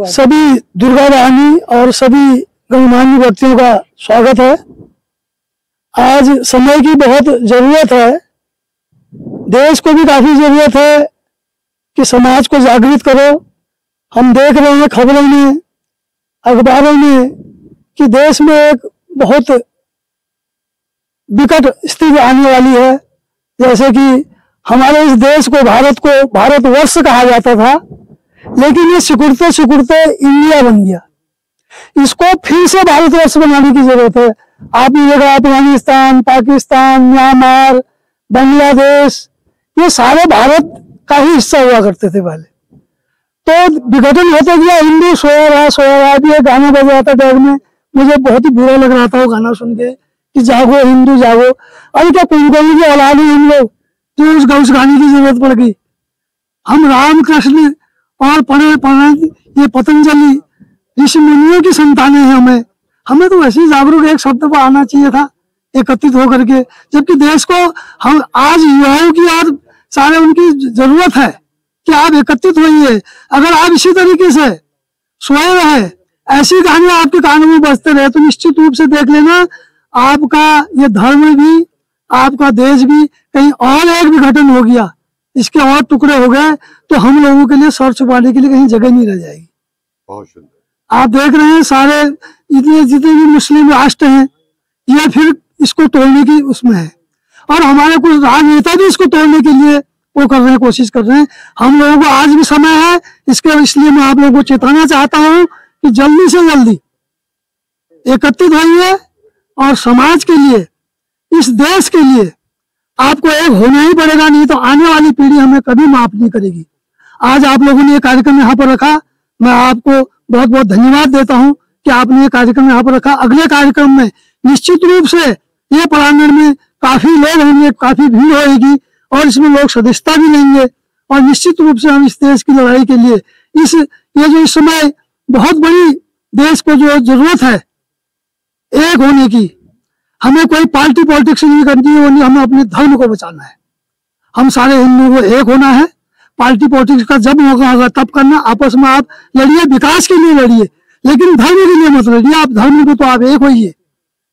सभी दुर्गा वाहिनी और सभी गणमान्य व्यक्तियों का स्वागत है। आज समय की बहुत जरूरत है, देश को भी काफी जरूरत है कि समाज को जागृत करो। हम देख रहे हैं खबरों में, अखबारों में कि देश में एक बहुत विकट स्थिति आने वाली है। जैसे कि हमारे इस देश को भारतवर्ष कहा जाता था, लेकिन ये सिकुड़ते सिकुड़ते इंडिया बन गया। इसको फिर से भारतवर्ष बनाने की जरूरत है। आपने देखा अफगानिस्तान, पाकिस्तान, म्यांमार, बांग्लादेश, ये सारे भारत का ही हिस्सा हुआ करते थे पहले। तो विघटन होते गया, हिंदू सोया रहा। भी एक गाना बज रहा था बैग में, मुझे बहुत ही बुरा लग रहा था वो गाना सुन के कि जागो हिंदू जागो। अरे क्या कुंभकर्ण की औलाद है हम लोग जो उस गाने की जरूरत पड़ गई? हम रामकृष्ण और ये पतंजलि ऋषि मुनियों की संतानें हैं। हमें तो वैसे ही जागरूक एक शब्द पर आना चाहिए था, एकत्रित होकर के। जबकि देश को हम आज युवाओं की और सारे उनकी जरूरत है कि आप एकत्रित होइए। अगर आप इसी तरीके से सोए रहे, ऐसी कहानियां आपके कानों में बजते रहे, तो निश्चित रूप से देख लेना आपका ये धर्म भी, आपका देश भी कहीं और एक विघटन हो गया, इसके और टुकड़े हो गए, तो हम लोगों के लिए सर छुपाने के लिए कहीं जगह नहीं रह जाएगी। बहुत सुंदर। आप देख रहे हैं सारे इतने जितने भी मुस्लिम राष्ट्र हैं, ये फिर इसको तोड़ने की उसमें है, और हमारे कुछ राजनेता भी इसको तोड़ने के लिए वो कर रहे हैं, कोशिश कर रहे हैं। हम लोगों को आज भी समय है इसलिए मैं आप लोगों को चेताना चाहता हूँ कि जल्दी से जल्दी एकत्रित होइए और समाज के लिए, इस देश के लिए आपको एक होना ही पड़ेगा, नहीं तो आने वाली पीढ़ी हमें कभी माफ नहीं करेगी। आज आप लोगों ने ये कार्यक्रम यहाँ पर रखा, मैं आपको बहुत बहुत धन्यवाद देता हूँ कि आपने ये कार्यक्रम यहाँ पर रखा। अगले कार्यक्रम में निश्चित रूप से ये प्रांगण में काफी लोग होंगे, काफी भीड़ होगी, और इसमें लोग सदस्यता भी लेंगे, और निश्चित रूप से हम इस देश की लड़ाई के लिए ये जो इस समय बहुत बड़ी देश को जो जरूरत है एक होने की, हमें कोई पार्टी पॉलिटिक्स नहीं करनी है, हमें अपने धर्म को बचाना है। हम सारे हिंदुओं को एक होना है। पार्टी पॉलिटिक्स का जब मौका होगा तब करना, आपस में आप लड़िए, विकास के लिए लड़िए, लेकिन धर्म के लिए मत लड़िए। आप धर्म को तो आप एक होइए,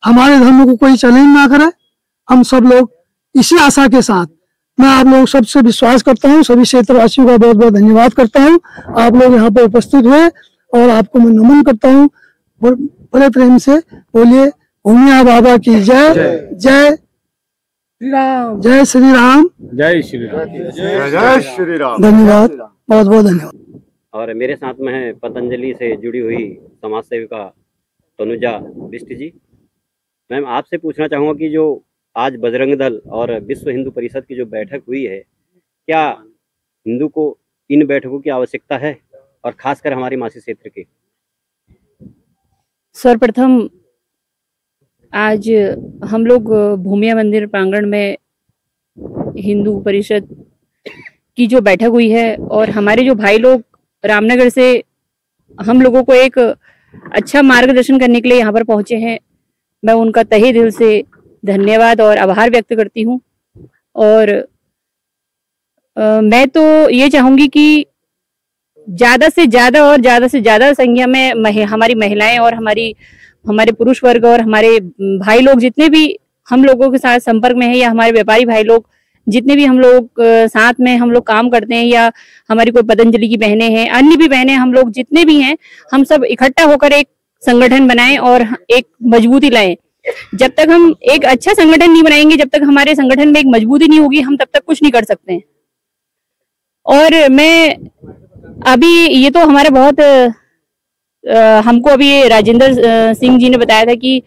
हमारे धर्म को कोई चैलेंज ना करे। हम सब लोग इसी आशा के साथ, मैं आप लोग सबसे विश्वास करता हूँ, सभी क्षेत्रवासियों का बहुत बहुत धन्यवाद करता हूँ। आप लोग यहाँ पर उपस्थित हुए और आपको मैं नमन करता हूँ। बड़े प्रेम से बोलिए भूमिया बाबा की जय। जय श्री राम। जय श्री राम। जय श्री राम। जय श्री राम। धन्यवाद, बहुत बहुत धन्यवाद। और मेरे साथ में है पतंजलि से जुड़ी हुई समाज सेविका तनुजा बिष्ट जी। मैम, आपसे पूछना चाहूँगा कि जो आज बजरंग दल और विश्व हिंदू परिषद की जो बैठक हुई है, क्या हिंदू को इन बैठकों की आवश्यकता है, और खासकर हमारी मासी क्षेत्र की? सर्वप्रथम आज हम लोग भूमिया मंदिर प्रांगण में हिंदू परिषद की जो बैठक हुई है, और हमारे जो भाई लोग रामनगर से हम लोगों को एक अच्छा मार्गदर्शन करने के लिए यहाँ पर पहुंचे हैं, मैं उनका तहे दिल से धन्यवाद और आभार व्यक्त करती हूँ। और मैं तो ये चाहूंगी कि ज्यादा से ज्यादा और ज्यादा से ज्यादा संख्या में हमारी महिलाएं और हमारे पुरुष वर्ग और हमारे भाई लोग जितने भी हम लोगों के साथ संपर्क में है, या हमारे व्यापारी भाई लोग जितने भी हम लोग साथ में हम लोग काम करते हैं, या हमारी कोई पतंजलि की बहनें हैं, अन्य भी बहनें, हम लोग जितने भी हैं, हम सब इकट्ठा होकर एक संगठन बनाएं और एक मजबूती लाएं। जब तक हम एक अच्छा संगठन नहीं बनाएंगे, जब तक हमारे संगठन में एक मजबूती नहीं होगी, हम तब तक कुछ नहीं कर सकते हैं। और मैं अभी ये तो हमारे बहुत हमको अभी राजेंद्र सिंह जी ने बताया था कि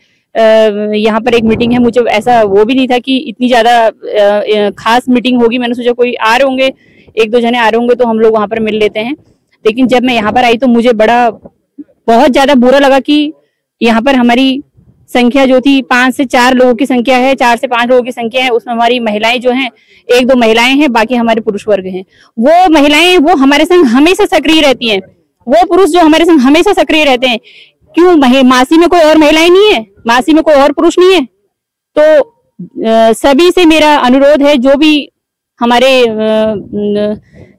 यहाँ पर एक मीटिंग है। मुझे ऐसा वो भी नहीं था कि इतनी ज्यादा खास मीटिंग होगी। मैंने सोचा कोई आ रहे होंगे, 1-2 जने आ रहे होंगे तो हम लोग वहां पर मिल लेते हैं। लेकिन जब मैं यहाँ पर आई तो मुझे बहुत ज्यादा बुरा लगा कि यहाँ पर हमारी संख्या जो थी 5 से 4 लोगों की संख्या है, 4 से 5 लोगों की संख्या है। उसमें हमारी महिलाएं जो हैं, 1-2 महिलाएं हैं, बाकी हमारे पुरुष वर्ग हैं। वो महिलाएं वो हमारे संग हमेशा सक्रिय रहती हैं, वो पुरुष जो हमारे संग हमेशा सक्रिय रहते हैं। क्यों? मासी में कोई और महिलाएं नहीं है, मासी में कोई और पुरुष नहीं है। तो सभी से मेरा अनुरोध है, जो भी हमारे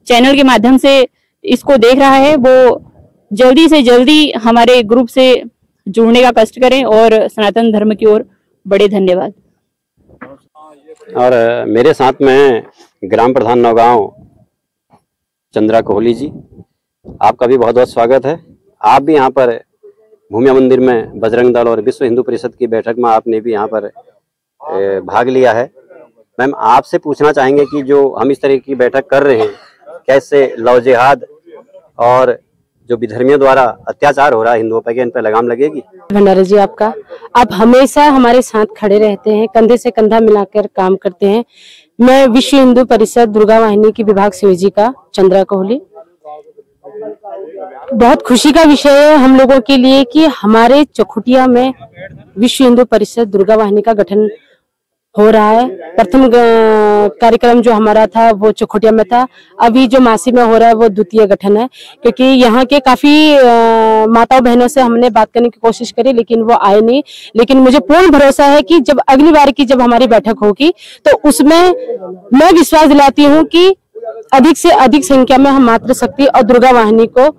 चैनल के माध्यम से इसको देख रहा है, वो जल्दी से जल्दी हमारे ग्रुप से जुड़ने का कष्ट करें और सनातन धर्म की ओर बढ़े। धन्यवाद। और मेरे साथ में ग्राम प्रधान नौगांव चंद्रा कोहली जी, आपका भी बहुत बहुत स्वागत है। आप भी यहाँ पर भूमिया मंदिर में बजरंग दल और विश्व हिंदू परिषद की बैठक में आपने भी यहाँ पर भाग लिया है। मैम, आपसे पूछना चाहेंगे कि जो हम इस तरह की बैठक कर रहे हैं, कैसे लव जिहाद और जो विधर्मियों द्वारा अत्याचार हो रहा है हिंदुओं पर, इन पर लगाम लगेगी? भंडारी जी, आपका आप हमेशा हमारे साथ खड़े रहते हैं, कंधे से कंधा मिलाकर काम करते हैं। मैं विश्व हिंदू परिषद दुर्गा वाहिनी की विभाग संयोजिका चंद्रा कोहली। बहुत खुशी का विषय है हम लोगों के लिए कि हमारे चौखुटिया में विश्व हिंदू परिषद दुर्गा वाहिनी का गठन हो रहा है। प्रथम कार्यक्रम जो हमारा था वो चौखुटिया में था, अभी जो मासी में हो रहा है वो द्वितीय गठन है। क्योंकि यहाँ के काफी माताओं बहनों से हमने बात करने की कोशिश करी, लेकिन वो आए नहीं। लेकिन मुझे पूर्ण भरोसा है कि जब अगली बार की जब हमारी बैठक होगी तो उसमें मैं विश्वास दिलाती हूँ कि अधिक से अधिक संख्या में हम मातृशक्ति और दुर्गा वाहिनी को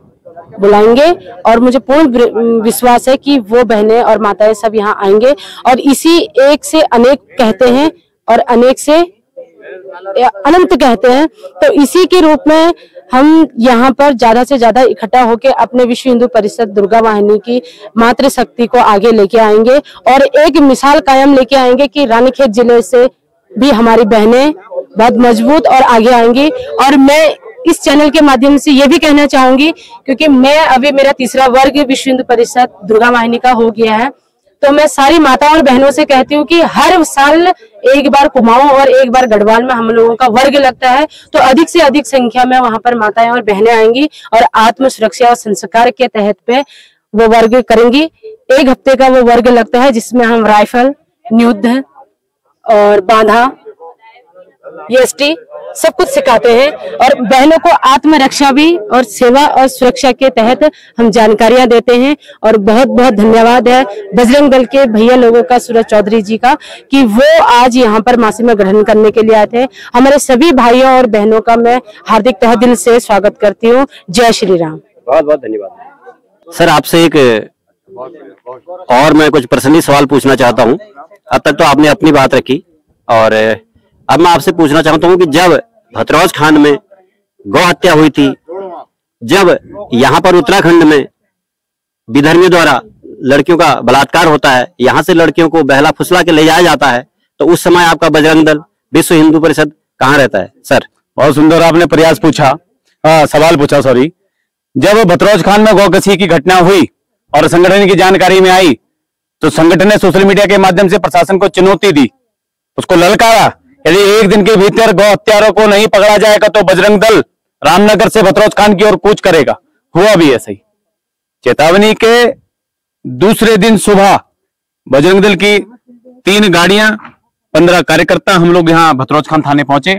बुलाएंगे। और मुझे पूर्ण विश्वास है कि वो बहनें और माताएं सब यहाँ आएंगे और इसी एक से अनेक कहते हैं और अनेक से अनंत कहते हैं। तो इसी के रूप में हम यहाँ पर ज्यादा से ज्यादा इकट्ठा होकर अपने विश्व हिंदू परिषद दुर्गा वाहिनी की मातृशक्ति को आगे लेके आएंगे और एक मिसाल कायम लेके आएंगे कि रानीखेत जिले से भी हमारी बहनें बहुत मजबूत और आगे आएंगी। और मैं इस चैनल के माध्यम से ये भी कहना चाहूंगी, क्योंकि मैं अभी मेरा 3रा वर्ग विश्व हिंदू परिषद दुर्गा वाहिनी का हो गया है, तो मैं सारी माताओं और बहनों से कहती हूँ कि हर साल एक बार कुमाऊं और एक बार गढ़वाल में हम लोगों का वर्ग लगता है, तो अधिक से अधिक संख्या में वहां पर माताएं और बहनें आएंगी और आत्म सुरक्षा और संस्कार के तहत पे वो वर्ग करेंगी। 1 हफ्ते का वो वर्ग लगता है, जिसमें हम राइफल, युद्ध और बांधा, EST सब कुछ सिखाते हैं और बहनों को आत्मरक्षा भी और सेवा और सुरक्षा के तहत हम जानकारियां देते हैं। और बहुत बहुत धन्यवाद है बजरंग दल के भैया लोगों का, सूरज चौधरी जी का, कि वो आज यहाँ पर मासी में ग्रहण करने के लिए आए थे। हमारे सभी भाइयों और बहनों का मैं हार्दिक तहे दिल से स्वागत करती हूँ। जय श्री राम। बहुत बहुत धन्यवाद। सर, आपसे एक और मैं कुछ पर्सनली सवाल पूछना चाहता हूँ। अब तक तो आपने अपनी बात रखी और अब मैं आपसे पूछना चाहता हूँ कि जब भतरौज खान में गौ हत्या हुई थी, जब यहाँ पर उत्तराखंड में विधर्मियों द्वारा लड़कियों का बलात्कार होता है, यहाँ से लड़कियों को बहला फुसला के ले जाया जाता है, तो उस समय आपका बजरंग दल विश्व हिंदू परिषद कहाँ रहता है? सर, बहुत सुंदर आपने प्रयास पूछा, सवाल पूछा सॉरी। जब भतरौज खान में गौकसी की घटना हुई और संगठन की जानकारी में आई तो संगठन ने सोशल मीडिया के माध्यम से प्रशासन को चुनौती दी, उसको ललकारा, यदि 1 दिन के भीतर गौ हत्यारों को नहीं पकड़ा जाएगा तो बजरंग दल रामनगर से भतरौज खान की ओर कूच करेगा। हुआ भी ऐसा ही। चेतावनी के दूसरे दिन सुबह बजरंग दल की 3 गाड़ियां, 15 कार्यकर्ता हम लोग यहाँ भतरौज खान थाने पहुंचे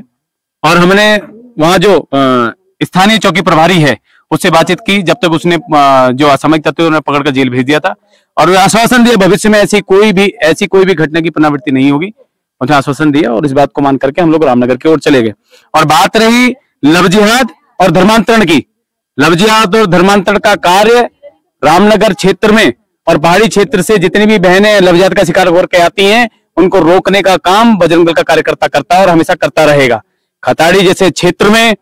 और हमने वहां जो स्थानीय चौकी प्रभारी है उससे बातचीत की। जब तक उसने जो असामयिक तत्व उन्हें पकड़कर जेल भेज दिया था और आश्वासन दिया भविष्य में ऐसी कोई भी घटना की पुनरावृत्ति नहीं होगी। उन्हें आश्वासन दिया और इस बात को मान करके हम लोग रामनगर की ओर चले गए। और बात रही लव जिहाद और धर्मांतरण की, लव जिहाद और धर्मांतरण का कार्य रामनगर क्षेत्र में और पहाड़ी क्षेत्र से जितनी भी बहनें लव जिहाद का शिकार होकर आती हैं उनको रोकने का काम बजरंग दल का कार्यकर्ता करता है और हमेशा करता रहेगा। खताड़ी जैसे क्षेत्र में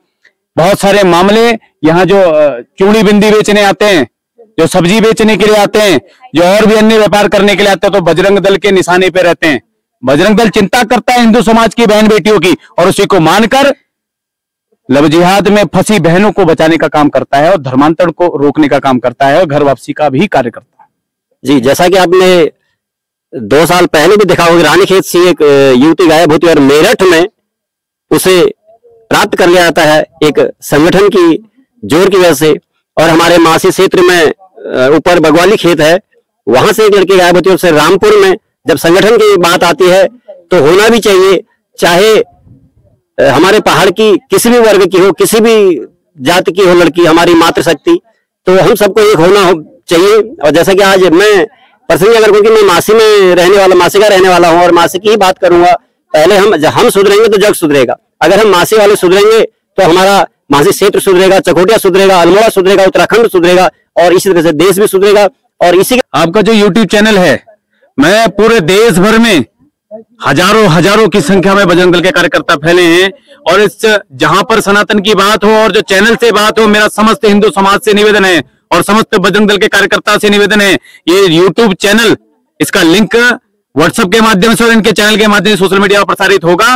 बहुत सारे मामले, यहाँ जो चूड़ी बिंदी बेचने आते हैं, जो सब्जी बेचने के लिए आते हैं, जो और भी अन्य व्यापार करने के लिए आते हैं, तो बजरंग दल के निशाने पे रहते हैं। बजरंग दल चिंता करता है हिंदू समाज की बहन बेटियों की, और उसी को मानकर लव जिहाद में फंसी बहनों को बचाने का काम करता है और धर्मांतरण को रोकने का काम करता है और घर वापसी का भी कार्य करता है। जी, जैसा कि आपने 2 साल पहले भी देखा होगा, रानीखेत से एक युवती गायब होती है और मेरठ में उसे प्राप्त कर लिया जाता है एक संगठन की जोर की वजह से। और हमारे मासी क्षेत्र में ऊपर बगवाली खेत है, वहां से एक लड़की गायब होती है। उससे रामपुर में जब संगठन की बात आती है तो होना भी चाहिए, चाहे हमारे पहाड़ की किसी भी वर्ग की हो, किसी भी जाति की हो लड़की, हमारी मातृशक्ति, तो हम सबको एक होना चाहिए। और जैसा कि आज मैं पर्सनली अगर क्योंकि मैं मासी में रहने वाला, मासी का रहने वाला हूँ और मासी की ही बात करूंगा, पहले हम सुधरेंगे तो जग सुधरेगा। अगर हम मासी वाले सुधरेंगे तो हमारा मासी क्षेत्र सुधरेगा, चकोटिया सुधरेगा, अल्मोड़ा सुधरेगा, उत्तराखंड सुधरेगा और इसी तरह से देश भी सुधरेगा। और इसी आपका जो YouTube चैनल है, मैं पूरे देश भर में हजारों की संख्या में बजरंग दल के कार्यकर्ता फैले हैं और इस जहां पर सनातन की बात हो और जो चैनल से बात हो, मेरा समस्त हिंदू समाज से निवेदन है और समस्त बजरंग दल के कार्यकर्ता से निवेदन है, ये YouTube चैनल, इसका लिंक व्हाट्सएप के माध्यम से और इनके चैनल के माध्यम से सोशल मीडिया पर प्रसारित होगा।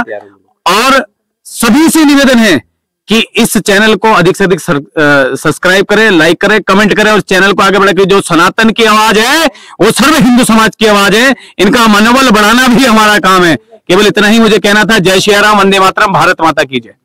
और सभी से निवेदन है कि इस चैनल को अधिक से अधिक सब्सक्राइब करें, लाइक करें, कमेंट करें और चैनल को आगे बढ़ाकर जो सनातन की आवाज है वो सर्व हिंदू समाज की आवाज है, इनका मनोबल बढ़ाना भी हमारा काम है। केवल इतना ही मुझे कहना था। जय श्री राम, वंदे मातरम, भारत माता की जय।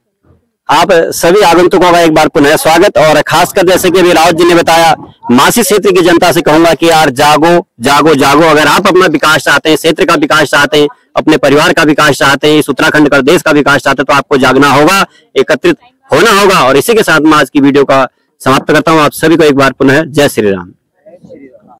आप सभी आगंतुकों का एक बार पुनः स्वागत। और खासकर जैसे कि अभी रावत जी ने बताया, मासी क्षेत्र की जनता से कहूंगा कि यार जागो जागो जागो। अगर आप अपना विकास चाहते हैं, क्षेत्र का विकास चाहते हैं, अपने परिवार का विकास चाहते हैं, इस उत्तराखंड का, देश का विकास चाहते हैं, तो आपको जागना होगा, एकत्रित होना होगा। और इसी के साथ मैं आज की वीडियो का समाप्त करता हूं। आप सभी को एक बार पुनः जय श्री राम।